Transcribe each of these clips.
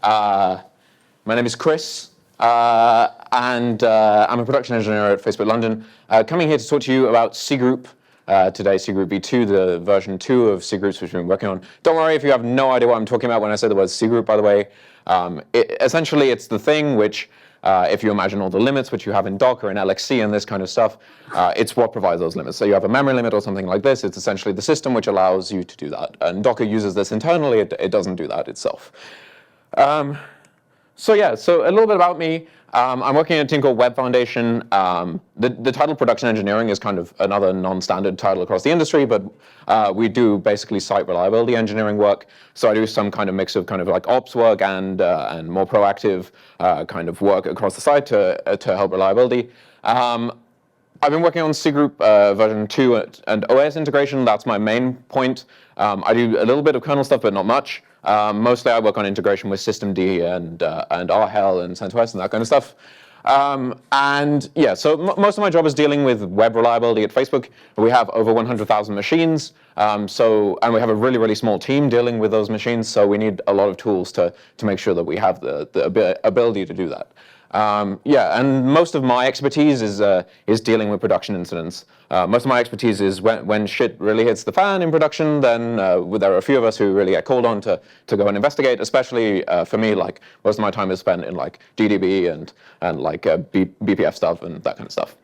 My name is Chris, and I'm a production engineer at Facebook London. Coming here to talk to you about CGroup. Today, CPGROUPv2, the version 2 of CGroups, which we've been working on. Don't worry if you have no idea what I'm talking about when I say the word CGroup, by the way. Essentially, it's the thing which, if you imagine all the limits which you have in Docker and LXC and this kind of stuff, it's what provides those limits. So you have a memory limit or something like this. It's essentially the system which allows you to do that. And Docker uses this internally. It doesn't do that itself. So a little bit about me. I'm working at a team called Web Foundation. The title production engineering is kind of another non-standard title across the industry, but we do basically site reliability engineering work. So I do some kind of mix of kind of like ops work and more proactive kind of work across the site to help reliability. I've been working on CGroup version 2 and OS integration. That's my main point. I do a little bit of kernel stuff, but not much. Mostly I work on integration with systemd and overhaul and CentOS and that kind of stuff. So most of my job is dealing with web reliability at Facebook. We have over 100,000 machines, and we have a really, really small team dealing with those machines, so we need a lot of tools to make sure that we have the ability to do that. And most of my expertise is dealing with production incidents. Most of my expertise is when shit really hits the fan in production, then there are a few of us who really get called on to go and investigate, especially for me, like most of my time is spent in like GDB and like BPF stuff and that kind of stuff.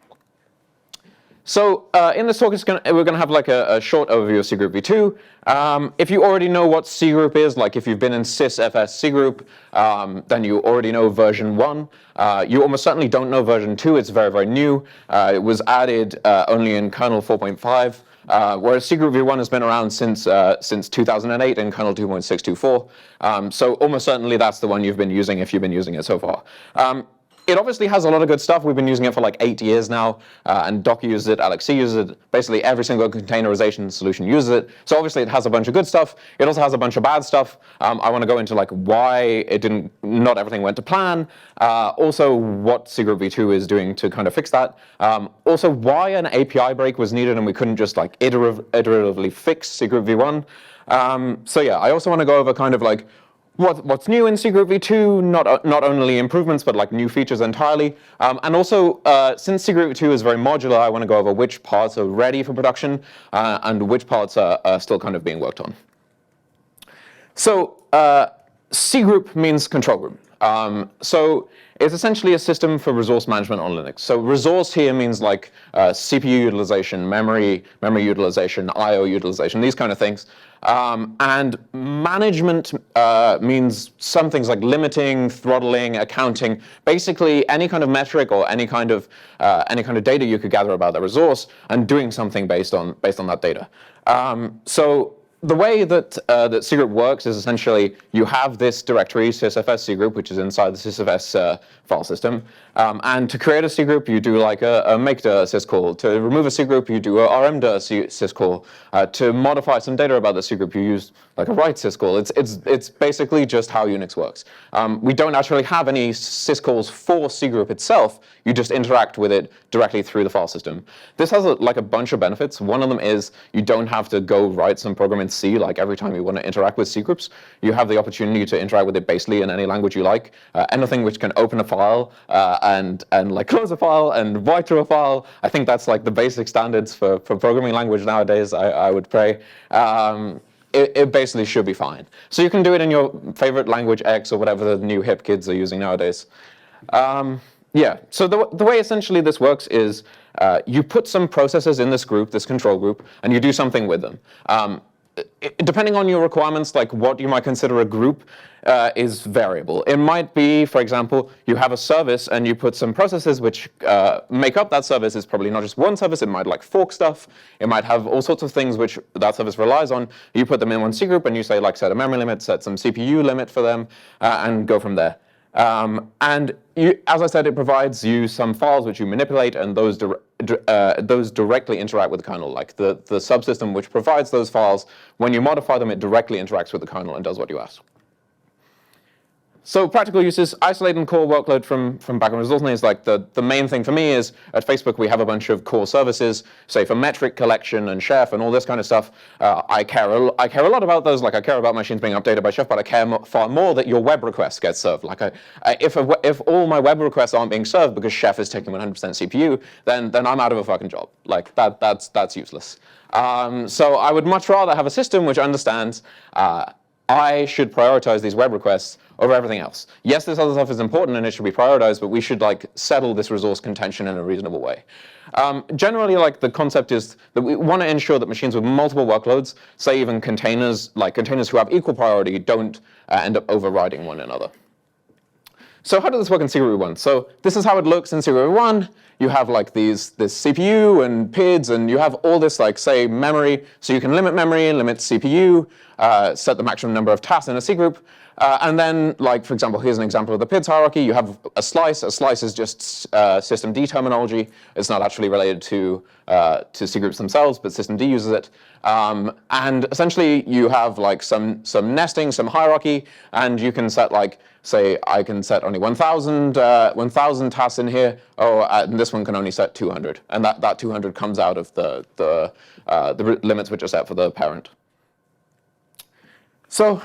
So in this talk, we're going to have like a short overview of CGrouPv2. If you already know what CGroup is, like if you've been in sysfs CGroup, then you already know version 1. You almost certainly don't know version 2. It's very, very new. It was added only in kernel 4.5. Whereas CGrouPv1 has been around since 2008 in kernel 2.624. So almost certainly that's the one you've been using if you've been using it so far. It obviously has a lot of good stuff. We've been using it for like 8 years now, and Docker uses it, LXC uses it. Basically, every single containerization solution uses it. So obviously, it has a bunch of good stuff. It also has a bunch of bad stuff. I want to go into like why not everything went to plan. Also, what CGrouPv2 is doing to kind of fix that. Also, why an API break was needed, and we couldn't just like iteratively fix CGrouPv1. I also want to go over kind of like what's new in CGrouPv2, not only improvements, but like new features entirely. And also, since CGrouPv2 is very modular, I want to go over which parts are ready for production and which parts are still kind of being worked on. So CGroup means control group. So it's essentially a system for resource management on Linux. So resource here means like CPU utilization, memory utilization, I/O utilization, these kind of things. And management means some things like limiting, throttling, accounting, basically any kind of metric or any kind of data you could gather about the resource and doing something based on that data. So the way that CGroup works is essentially you have this directory, sysfs cgroup, which is inside the sysfs file system. And to create a cgroup, you do like a makedir syscall. To remove a cgroup, you do a rmdir syscall. To modify some data about the cgroup, you use like a write syscall. It's basically just how Unix works. We don't actually have any syscalls for cgroup itself. You just interact with it directly through the file system. This has like a bunch of benefits. One of them is you don't have to go write some program in C like every time you want to interact with cgroups. You have the opportunity to interact with it basically in any language you like. Anything which can open a file and like close a file and write to a file. I think that's like the basic standards for programming language nowadays, I would pray. It basically should be fine. So you can do it in your favorite language X or whatever the new hip kids are using nowadays. So the way essentially this works is you put some processes in this group, this control group, and you do something with them. Depending on your requirements, like what you might consider a group is variable. It might be, for example, you have a service and you put some processes which make up that service. It's probably not just one service. It might like fork stuff. It might have all sorts of things which that service relies on. You put them in one cgroup and you say like set a memory limit, set some CPU limit for them, and go from there. And as I said, it provides you some files which you manipulate, and those directly interact with the kernel. Like the subsystem which provides those files, when you modify them, it directly interacts with the kernel and does what you ask. So practical uses, isolating core workload from background resourcing is like the main thing for me is at Facebook we have a bunch of core services, say for metric collection and chef and all this kind of stuff. I care a lot about those. Like I care about machines being updated by chef, but I care far more that your web requests get served. Like if all my web requests aren't being served because chef is taking 100% CPU, then I'm out of a fucking job. Like that's useless. So I would much rather have a system which understands I should prioritize these web requests over everything else. Yes, this other stuff is important and it should be prioritized, but we should like settle this resource contention in a reasonable way. Generally, like the concept is that we want to ensure that machines with multiple workloads, say even containers, like containers who have equal priority, don't end up overriding one another. So how does this work in CPGROUP1? So this is how it looks in CPGROUP1. You have like this CPU and PIDs, and you have all this like say memory. So you can limit memory, limit CPU, set the maximum number of tasks in a cgroup. And then, like for example, here's an example of the PIDs hierarchy. You have a slice. A slice is just systemd terminology. It's not actually related to cgroups themselves, but systemd uses it. And essentially, you have like some nesting, some hierarchy, and you can set like, say, I can set only 1,000 tasks in here. Oh, and this one can only set 200, and that 200 comes out of the limits which are set for the parent. So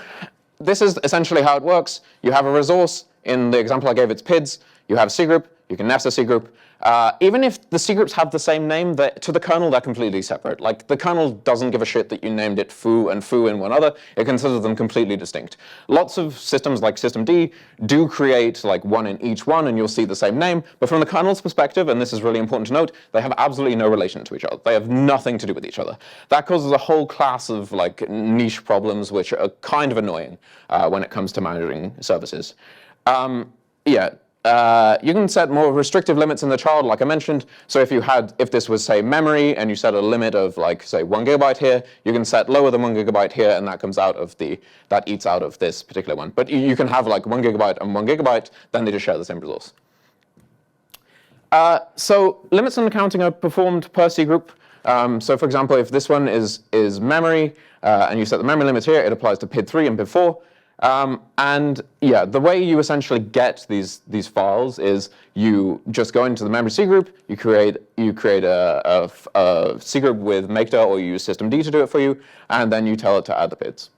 this is essentially how it works. You have a resource. In the example I gave, it's PIDs. You have a cgroup. You can nest a cgroup. Even if the cgroups have the same name, to the kernel, they're completely separate. Like, the kernel doesn't give a shit that you named it foo and foo in one other. It considers them completely distinct. Lots of systems like systemd do create like one in each one, and you'll see the same name. But from the kernel's perspective, and this is really important to note, they have absolutely no relation to each other. They have nothing to do with each other. That causes a whole class of like niche problems, which are kind of annoying when it comes to managing services. You can set more restrictive limits in the child, like I mentioned. So if this was, say, memory, and you set a limit of, like, say, 1 GB here, you can set lower than 1 GB here, and that comes out of that eats out of this particular one. But you can have, like, 1 GB and 1 GB, then they just share the same resource. So limits and accounting are performed per cgroup. So, for example, if this one is memory, and you set the memory limit here, it applies to PID3 and PID4. And yeah, the way you essentially get these files is you just go into the memory cgroup, you create a cgroup with makedir, or you use systemd to do it for you, and then you tell it to add the PIDs.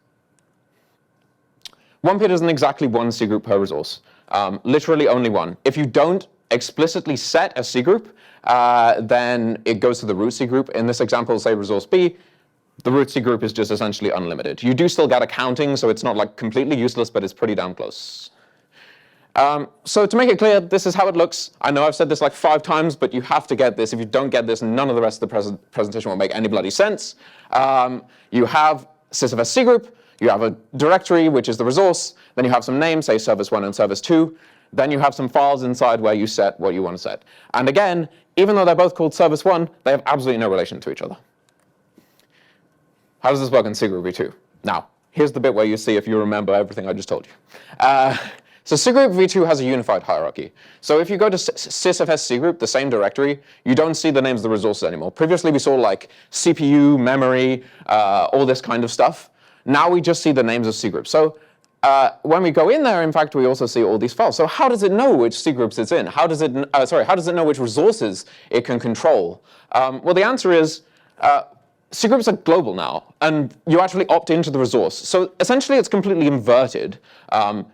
One PID isn't exactly one cgroup per resource, literally only one. If you don't explicitly set a cgroup, then it goes to the root cgroup. In this example, say resource B, the root cgroup is just essentially unlimited. You do still get accounting, so it's not like completely useless, but it's pretty damn close. So to make it clear, this is how it looks. I know I've said this like 5 times, but you have to get this. If you don't get this, none of the rest of the presentation will make any bloody sense. You have sysfs cgroup, you have a directory, which is the resource, then you have some names, say service1 and service2, then you have some files inside where you set what you want to set. And again, even though they're both called service1, they have absolutely no relation to each other. How does this work in CPGROUPv2? Now, here's the bit where you see if you remember everything I just told you. So CPGROUPv2 has a unified hierarchy. So if you go to sysfs cgroup, the same directory, you don't see the names of the resources anymore. Previously we saw like CPU, memory, all this kind of stuff. Now we just see the names of cgroups. So when we go in there, in fact, we also see all these files. So how does it know which cgroups it's in? How does it know which resources it can control? Well, the answer is, cgroups are global now, and you actually opt into the resource. So essentially, it's completely inverted.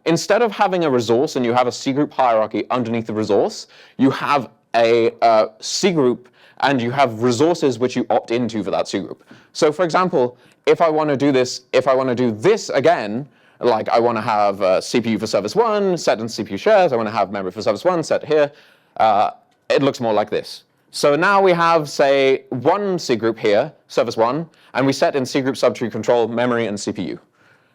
Instead of having a resource and you have a cgroup hierarchy underneath the resource, you have a cgroup and you have resources which you opt into for that cgroup. So for example, if I want to do this again, like I want to have CPU for service1 set in CPU shares, I want to have memory for service1 set here, it looks more like this. So now we have, say, one cgroup here, service1, and we set in cgroup subtree control memory and CPU.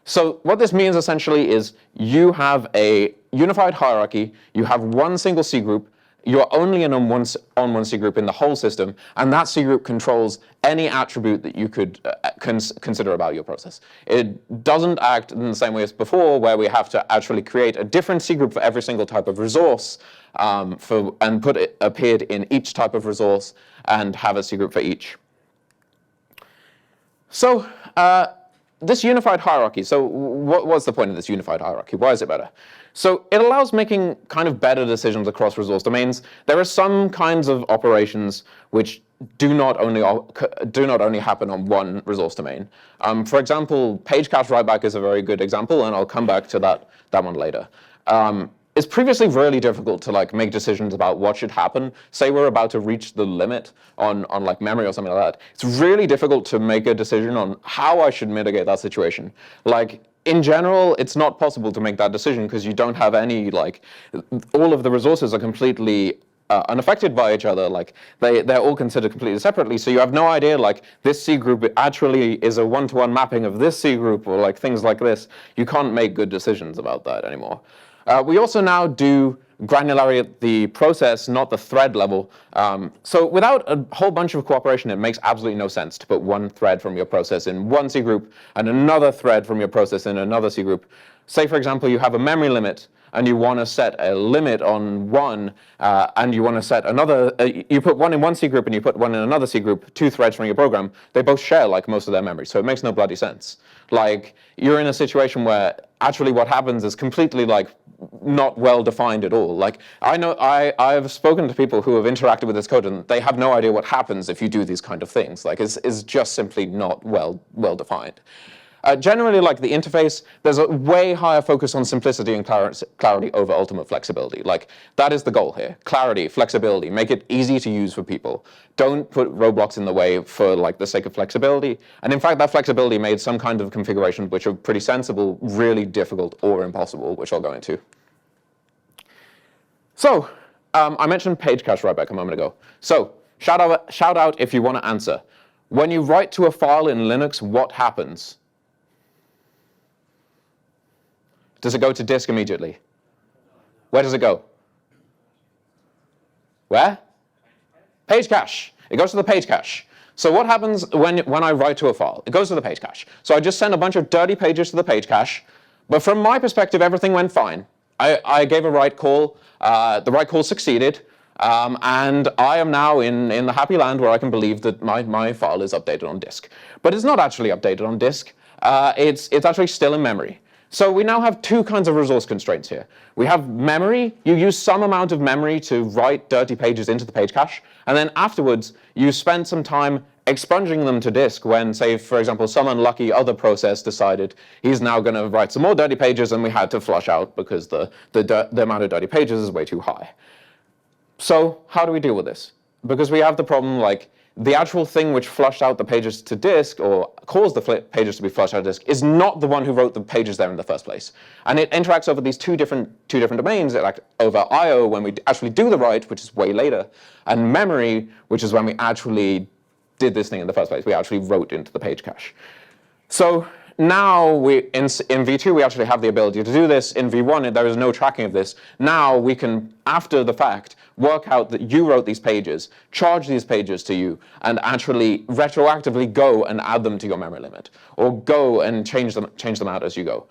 So what this means essentially is you have a unified hierarchy, you have one single cgroup, you're only on one cgroup in the whole system, and that cgroup controls any attribute that you could consider about your process. It doesn't act in the same way as before, where we have to actually create a different cgroup for every single type of resource, and put a PID in each type of resource and have a cgroup for each. So this unified hierarchy, so what's the point of this unified hierarchy? Why is it better? So it allows making kind of better decisions across resource domains. There are some kinds of operations which do not only happen on one resource domain. For example, page cache writeback is a very good example, and I'll come back to that one later. It's previously really difficult to like make decisions about what should happen. Say we're about to reach the limit on like memory or something like that. It's really difficult to make a decision on how I should mitigate that situation. Like in general, it's not possible to make that decision because you don't have any like, all of the resources are completely unaffected by each other. Like they're all considered completely separately. So you have no idea like this C group actually is a one-to-one mapping of this C group or like things like this. You can't make good decisions about that anymore. We also now do granularity at the process, not the thread level. So without a whole bunch of cooperation, it makes absolutely no sense to put one thread from your process in one C group and another thread from your process in another C group. Say, for example, you have a memory limit and you want to set a limit on one, and you want to set another, you put one in one C group and you put one in another C group, two threads from your program, they both share like most of their memory, so it makes no bloody sense. Like, you're in a situation where actually what happens is completely like not well defined at all. Like, I know, I've spoken to people who have interacted with this code and they have no idea what happens if you do these kind of things. Like, it's just simply not well defined. Generally, like the interface, there's a way higher focus on simplicity and clarity over ultimate flexibility. Like, that is the goal here. Clarity, flexibility, make it easy to use for people. Don't put roadblocks in the way for like the sake of flexibility. And in fact, that flexibility made some kind of configurations which are pretty sensible, really difficult or impossible, which I'll go into. So, I mentioned page cache writeback a moment ago. So, shout out if you want to answer. When you write to a file in Linux, what happens? Does it go to disk immediately? Where does it go? Where? Page cache. It goes to the page cache. So what happens when I write to a file? It goes to the page cache. So I just send a bunch of dirty pages to the page cache, but from my perspective, everything went fine. I gave a write call, the write call succeeded, and I am now in the happy land where I can believe that my file is updated on disk. But it's not actually updated on disk. It's actually still in memory. So we now have two kinds of resource constraints here. We have memory. You use some amount of memory to write dirty pages into the page cache, and then afterwards you spend some time expunging them to disk when, say, for example, some unlucky other process decided he's now going to write some more dirty pages and we had to flush out because the amount of dirty pages is way too high. So how do we deal with this? Because we have the problem like the actual thing which flushed out the pages to disk or caused the pages to be flushed out to disk is not the one who wrote the pages there in the first place. And it interacts over these two different domains, like over I/O when we actually do the write, which is way later, and memory, which is when we actually did this thing in the first place. We actually wrote into the page cache. So now in V2 we actually have the ability to do this. In V1 there is no tracking of this. Now we can, after the fact, work out that you wrote these pages, charge these pages to you, and actually retroactively go and add them to your memory limit, or go and change them out as you go.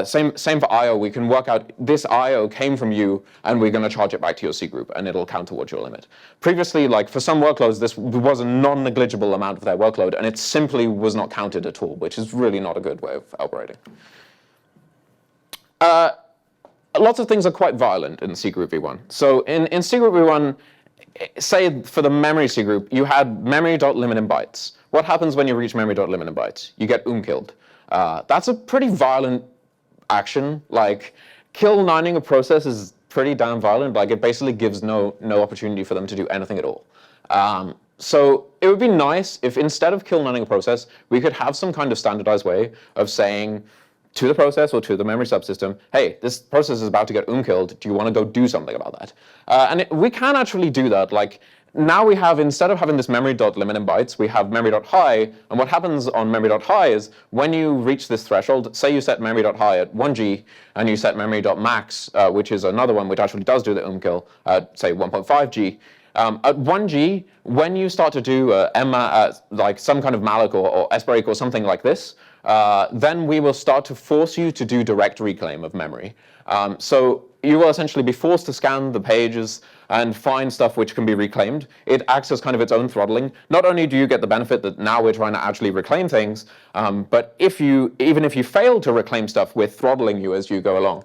Same for I/O. We can work out this I/O came from you, and we're going to charge it back to your C group, and it'll count towards your limit. Previously, like for some workloads, this was a non-negligible amount of their workload, and it simply was not counted at all, which is really not a good way of operating. Lots of things are quite violent in CGROUPv1. So in CGROUPv1, say for the memory C group, you had memory.limit in bytes. What happens when you reach memory.limit in bytes? You get killed. That's a pretty violent action. Like, kill-9ing a process is pretty damn violent. Like, it basically gives no opportunity for them to do anything at all. So it would be nice if instead of kill-9ing a process, we could have some kind of standardized way of saying to the process or to the memory subsystem, hey, this process is about to get killed. Do you want to go do something about that? And we can actually do that. Like, now we have, instead of having this memory.limit in bytes, we have memory.high, and what happens on memory.high is when you reach this threshold, say you set memory.high at 1G, and you set memory.max, which is another one which actually does do the kill, at say 1.5G, at 1G, when you start to do like some kind of malloc or sbreak or something like this, then we will start to force you to do direct reclaim of memory. So you will essentially be forced to scan the pages and find stuff which can be reclaimed. It acts as kind of its own throttling. Not only do you get the benefit that now we're trying to actually reclaim things, but even if you fail to reclaim stuff, we're throttling you as you go along.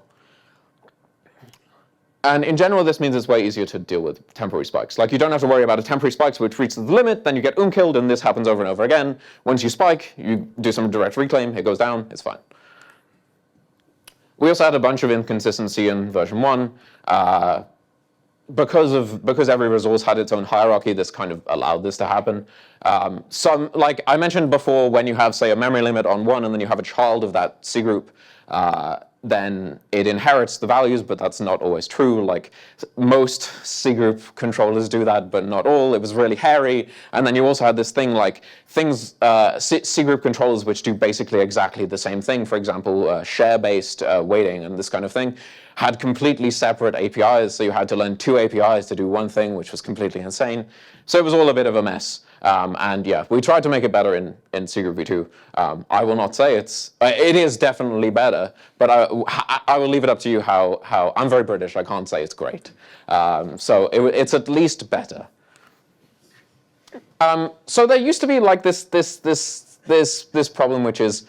And in general, this means it's way easier to deal with temporary spikes. Like, you don't have to worry about a temporary spike which reaches the limit, then you get killed, and this happens over and over again. Once you spike, you do some direct reclaim, it goes down, it's fine. We also had a bunch of inconsistency in version 1. Because every resource had its own hierarchy, this kind of allowed this to happen. Like I mentioned before, when you have, say, a memory limit on 1 and then you have a child of that C group, then it inherits the values, but that's not always true. Like, most C group controllers do that, but not all. It was really hairy. And then you also had this thing like C group controllers which do basically exactly the same thing. For example, share-based weighting and this kind of thing had completely separate APIs. So you had to learn 2 APIs to do one thing, which was completely insane. So it was all a bit of a mess. And yeah, we tried to make it better in CPGROUPv2. I will not say it is definitely better, but I will leave it up to you how I'm very British. I can't say it's great. So it's at least better. So there used to be like this problem, which is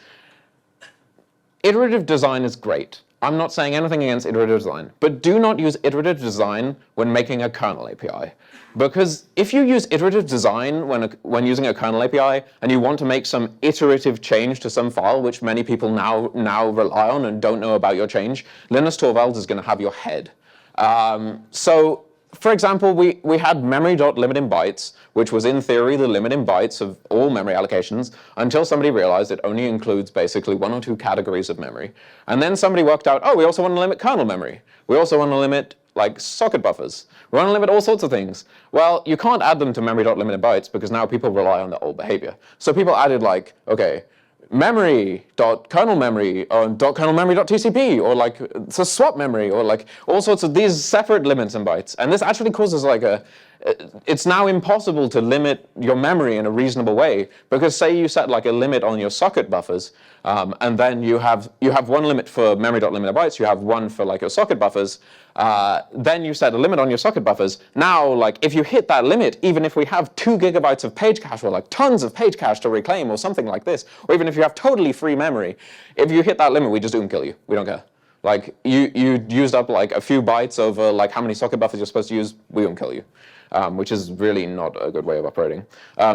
iterative design is great. I'm not saying anything against iterative design, but do not use iterative design when making a kernel API. Because if you use iterative design when using a kernel API and you want to make some iterative change to some file, which many people now rely on and don't know about your change, Linus Torvalds is going to have your head. So, for example, we had memory.limit in bytes, which was in theory the limit in bytes of all memory allocations, until somebody realized it only includes basically 1 or 2 categories of memory. And then somebody worked out, oh, we also want to limit kernel memory. We also want to limit like socket buffers. We want to limit all sorts of things. Well, you can't add them to memory.limit in bytes because now people rely on the old behavior. So people added like, okay, memory.kernelmemory or .kernelmemory.tcp or like it's a swap memory or like all sorts of these separate limits in bytes. And this actually causes like it's now impossible to limit your memory in a reasonable way, because say you set like a limit on your socket buffers, and then you have one limit for memory.limit in bytes, you have one for like your socket buffers, then you set a limit on your socket buffers. Now, like if you hit that limit, even if we have 2 gigabytes of page cache or like tons of page cache to reclaim or something like this, or even if you have totally free memory, if you hit that limit, we just kill you. We don't care. Like you used up like a few bytes over like how many socket buffers you're supposed to use, we won't kill you. Which is really not a good way of operating.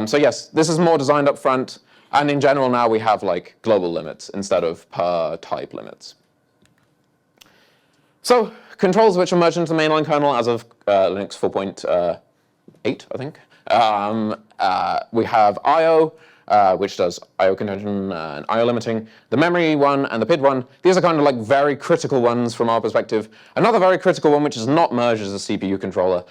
So yes, this is more designed up front, and in general now we have like global limits instead of per type limits. So controls which are merged into the mainline kernel as of Linux 4.8, I think. We have I/O, which does I/O contention and I/O limiting. The memory one and the PID one, these are kind of like very critical ones from our perspective. Another very critical one, which is not merged as a CPU controller.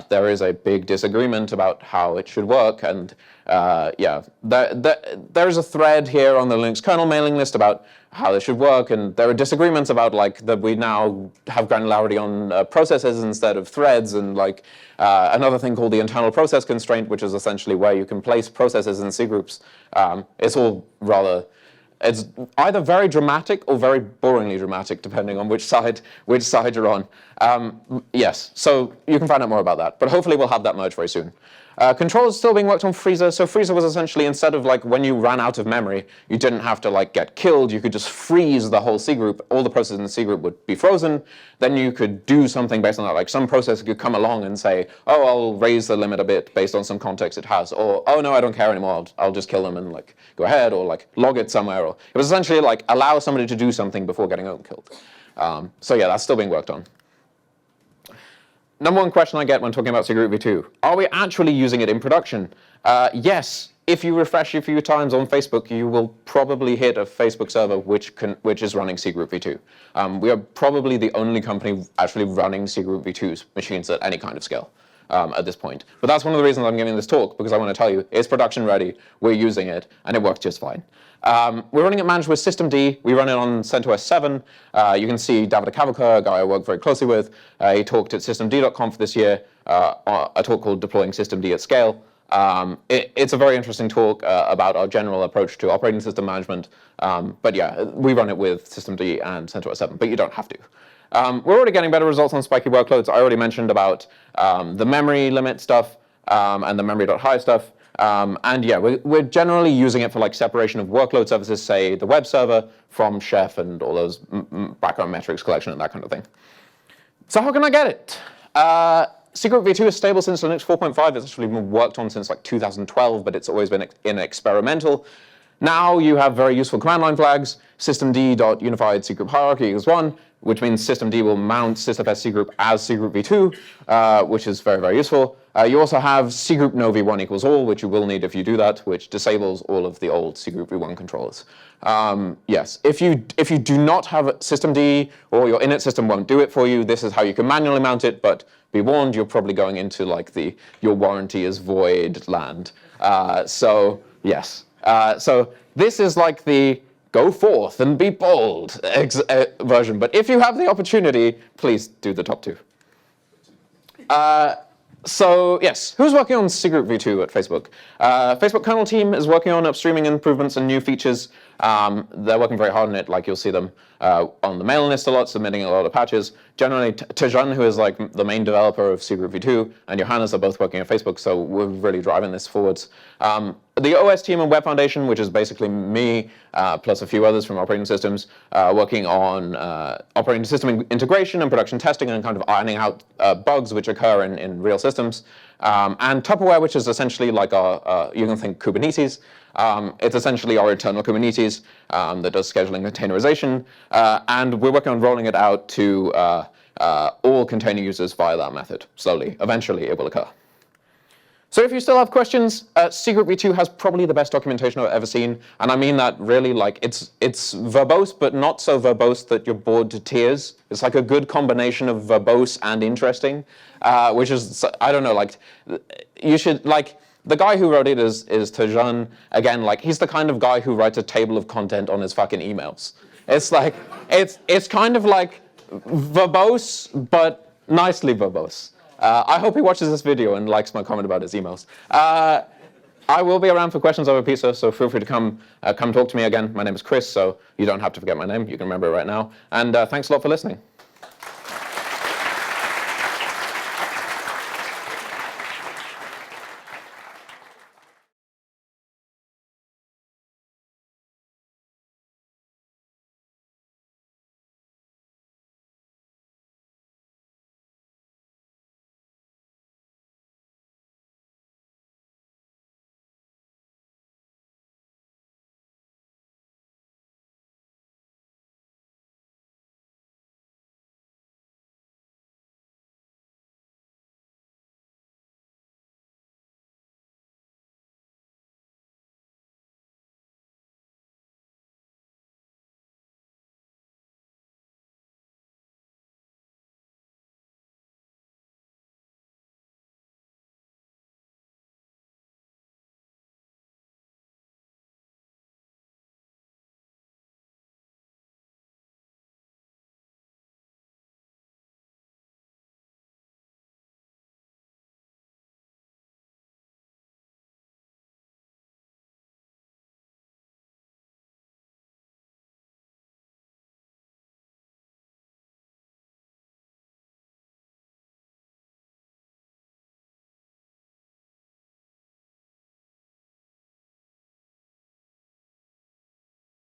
There is a big disagreement about how it should work, and yeah, there is a thread here on the Linux kernel mailing list about how this should work, and there are disagreements about like that we now have granularity on processes instead of threads, and like another thing called the internal process constraint, which is essentially where you can place processes in C groups. It's all rather, it's either very dramatic or very boringly dramatic, depending on which side you're on. Yes, so you can find out more about that, but hopefully we'll have that merge very soon. Control is still being worked on Freezer. So Freezer was essentially, instead of like when you ran out of memory, you didn't have to like get killed. You could just freeze the whole C group. All the processes in the C group would be frozen. Then you could do something based on that. Like some processor could come along and say, oh, I'll raise the limit a bit based on some context it has. Or, oh no, I don't care anymore. I'll just kill them and like go ahead, or like log it somewhere. Or it was essentially like allow somebody to do something before getting killed. So yeah, that's still being worked on. Number one question I get when talking about CPGROUPv2, are we actually using it in production? Yes, if you refresh a few times on Facebook, you will probably hit a Facebook server which is running CPGROUPv2. We are probably the only company actually running CPGROUPv2's machines at any kind of scale at this point. But that's one of the reasons I'm giving this talk, because I want to tell you, it's production ready, we're using it, and it works just fine. We're running it managed with systemd. We run it on CentOS 7. You can see David Kavalka, a guy I work very closely with. He talked at systemd.conf this year, a talk called Deploying Systemd at Scale. It's a very interesting talk about our general approach to operating system management. But yeah, we run it with systemd and CentOS 7, but you don't have to. We're already getting better results on spiky workloads. I already mentioned about the memory limit stuff and the memory.high stuff. And yeah, we're generally using it for like separation of workload services, say the web server from Chef and all those background metrics collection and that kind of thing. So how can I get it? cgroup-v2 is stable since Linux 4.5. It's actually been worked on since like 2012, but it's always been in experimental. Now you have very useful command line flags, systemd.unified cgroup hierarchy equals 1, which means systemd will mount sysfs cgroup as cgroup-v2, which is very, very useful. You also have cgroup no v1 equals all, which you will need if you do that, which disables all of the old cgroup v1 controllers. Yes, if you do not have systemd or your init system won't do it for you, this is how you can manually mount it, but be warned, you're probably going into like your warranty is void land. So yes. So this is like the go forth and be bold version. But if you have the opportunity, please do the top two. So yes, who's working on cgroup-v2 at Facebook? Facebook kernel team is working on upstreaming improvements and new features. They're working very hard on it, like you'll see them on the mailing list a lot, submitting a lot of patches. Generally, Tejan, who is like the main developer of cgroup-v2, and Johannes are both working at Facebook, so we're really driving this forwards. The OS team and Web Foundation, which is basically me, plus a few others from operating systems, working on operating system integration and production testing and kind of ironing out bugs which occur in real systems. And Tupperware, which is essentially like you can think Kubernetes. It's essentially our internal Kubernetes that does scheduling containerization. And we're working on rolling it out to all container users via that method, slowly. Eventually, it will occur. So if you still have questions, cgroup-v2 has probably the best documentation I've ever seen. And I mean that really, like, it's verbose, but not so verbose that you're bored to tears. It's like a good combination of verbose and interesting, which is, I don't know, like, you should, like, the guy who wrote it is Tejan. Again, like, he's the kind of guy who writes a table of content on his fucking emails. It's like, it's kind of like verbose, but nicely verbose. I hope he watches this video and likes my comment about his emails. I will be around for questions over pizza, so feel free to come talk to me again. My name is Chris, so you don't have to forget my name. You can remember it right now. And thanks a lot for listening.